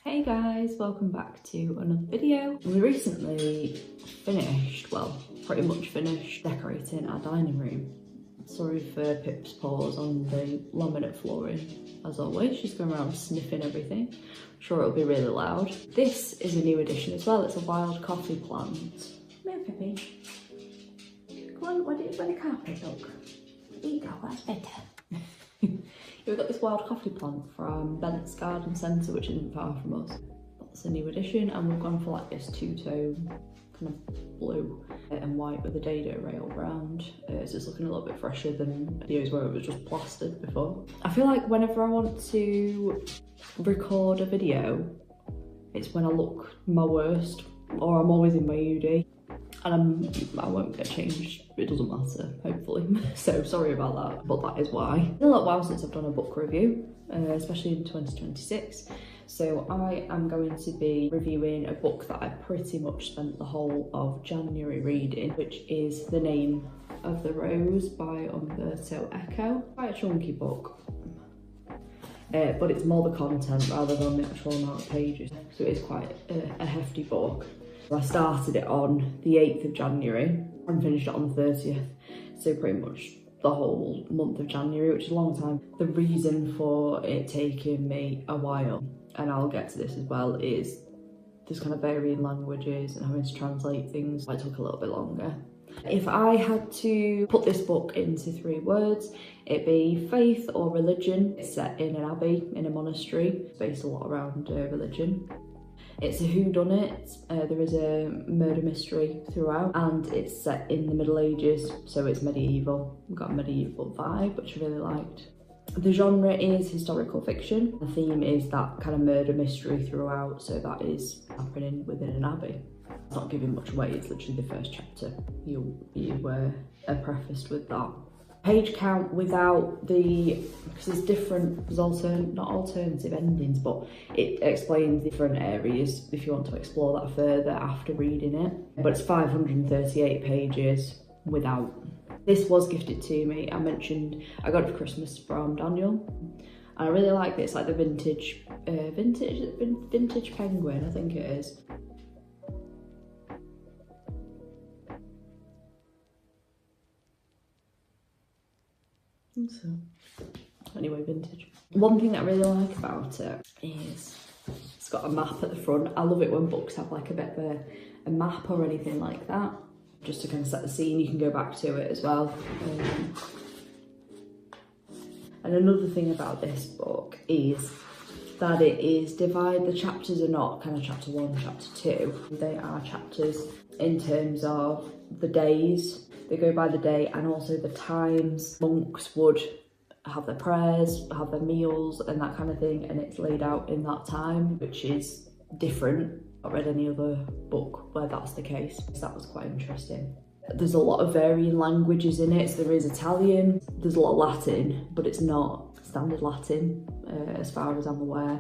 Hey guys, welcome back to another video. We recently finished, well, pretty much finished decorating our dining room. Sorry for Pip's paws on the laminate flooring. As always, she's going around sniffing everything. I'm sure it'll be really loud. This is a new addition as well. It's a wild coffee plant. Come here, Pippi. Come on, where the carpet, look. There you go, that's better. We've got this wild coffee plant from Bent's Garden Centre, which isn't far from us. That's a new addition, and we've gone for like this two-tone kind of blue and white with a dado rail round. So it's looking a little bit fresher than videos where it was just plastered before. I feel like whenever I want to record a video, it's when I look my worst, or I'm always in my UD. And I won't get changed, it doesn't matter, hopefully. So sorry about that, but that is why. It's been a little while since I've done a book review, especially in 2026. So I am going to be reviewing a book that I pretty much spent the whole of January reading, which is The Name of the Rose by Umberto Eco. Quite a chunky book, but it's more the content rather than the actual amount of pages. So it is quite a hefty book. I started it on the 8th of January and finished it on the 30th. So pretty much the whole month of January, which is a long time. The reason for it taking me a while, and I'll get to this as well, is there's kind of varying languages and having to translate things. It took a little bit longer. If I had to put this book into 3 words, it'd be faith or religion. It's set in an abbey, in a monastery. It's based a lot around religion. It's a whodunnit. There is a murder mystery throughout, and it's set in the Middle Ages, so it's medieval. We've got a medieval vibe, which I really liked. The genre is historical fiction. The theme is that kind of murder mystery throughout, so that is happening within an abbey. It's not giving much away, it's literally the first chapter. You are prefaced with that. Page count without the, because there's different, there's not alternative endings, but it explains different areas if you want to explore that further after reading it. But it's 538 pages without. This was gifted to me. I mentioned I got it for Christmas from Daniel, and I really like it. It's like the vintage penguin, I think it is. So anyway, vintage. One thing that I really like about it is it's got a map at the front. I love it when books have like a bit of a map or anything like that, just to kind of set the scene. You can go back to it as well. And another thing about this book is that it is divided. The chapters are not kind of chapter 1, chapter 2. They are chapters in terms of the days. They go by the day and also the times. Monks would have their prayers, have their meals and that kind of thing, and it's laid out in that time, which is different. I've not read any other book where that's the case, so that was quite interesting. There's a lot of varying languages in it. So there is Italian, there's a lot of Latin, but it's not standard Latin as far as I'm aware.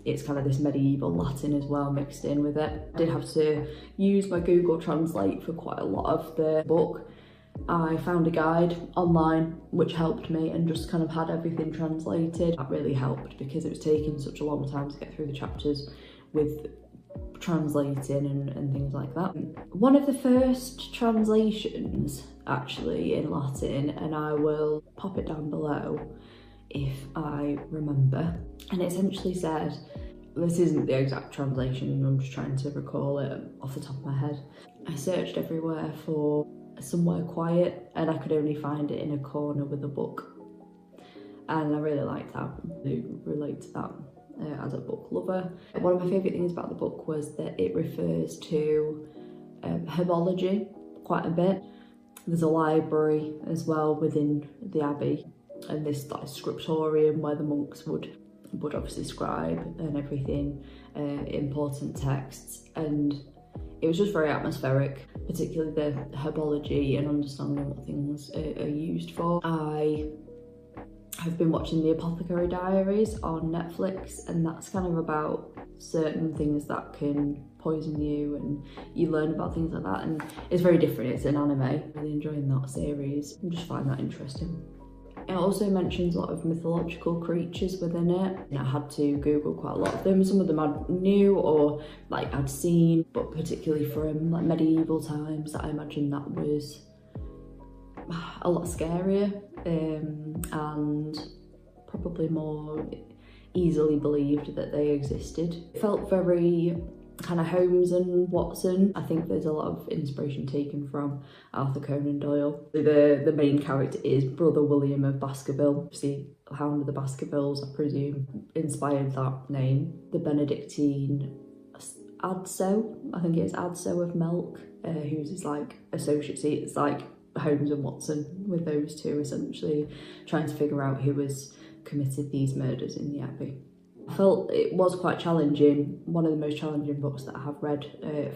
It's kind of this medieval Latin as well mixed in with it. I did have to use my Google Translate for quite a lot of the book. I found a guide online which helped me and just kind of had everything translated. That really helped because it was taking such a long time to get through the chapters with translating and things like that. One of the first translations actually in Latin, and I will pop it down below if I remember, and it essentially said, this isn't the exact translation, I'm just trying to recall it off the top of my head. I searched everywhere for somewhere quiet and I could only find it in a corner with a book, and I really liked that. I relate to that as a book lover. One of my favourite things about the book was that it refers to herbology quite a bit. There's a library as well within the abbey, and this like scriptorium where the monks would obviously scribe and everything, important texts, and it was just very atmospheric, particularly the herbology and understanding what things are used for. I have been watching The Apothecary Diaries on Netflix, and that's kind of about certain things that can poison you, and you learn about things like that, and it's very different. It's an anime. I'm really enjoying that series. I just find that interesting. It also mentions a lot of mythological creatures within it. I had to Google quite a lot of them. Some of them I knew or like I'd seen, but particularly from like medieval times, I imagine that was a lot scarier and probably more easily believed that they existed. It felt very kind of Holmes and Watson. I think there's a lot of inspiration taken from Arthur Conan Doyle. The main character is Brother William of Baskerville. See, Hound of the Baskervilles, I presume, inspired that name. The Benedictine Adso, I think it's Adso of Melk, who's his like associate. See, it's like Holmes and Watson with those two essentially trying to figure out who has committed these murders in the Abbey. I felt it was quite challenging, one of the most challenging books that I have read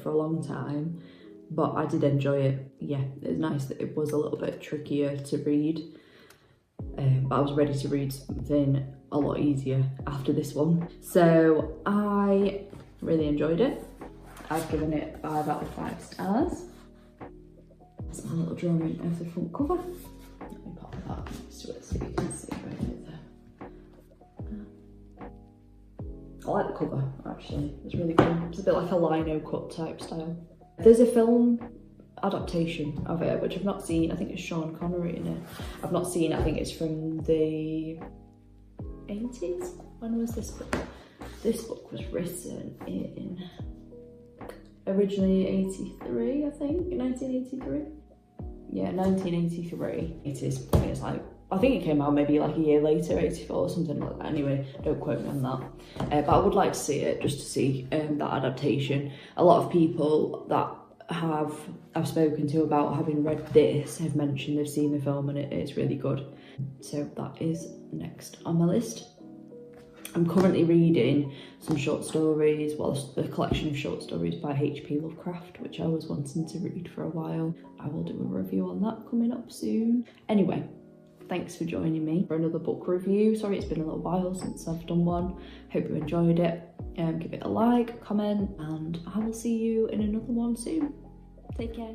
for a long time, but I did enjoy it. Yeah, it was nice that it was a little bit trickier to read, but I was ready to read something a lot easier after this one. So I really enjoyed it. I've given it 5 out of 5 stars. That's my little drawing of the front cover. Let me pop that next to it so you can see right there. I like the cover, actually. It's really cool. It's a bit like a lino cut type style. There's a film adaptation of it, which I've not seen. I think it's Sean Connery in it. I've not seen it. I think it's from the 80s. When was this book? This book was written in originally 83, I think, 1983. Yeah, 1983. It is. It's like, I think it came out maybe like a year later, 84 or something like that. Anyway, don't quote me on that. But I would like to see it, just to see that adaptation. A lot of people that I've spoken to about having read this have mentioned they've seen the film and it's really good. So that is next on my list. I'm currently reading some short stories, well, a collection of short stories by H.P. Lovecraft, which I was wanting to read for a while. I will do a review on that coming up soon. Anyway, thanks for joining me for another book review. Sorry it's been a little while since I've done one. Hope you enjoyed it. Give it a like, comment, and I will see you in another one soon. Take care.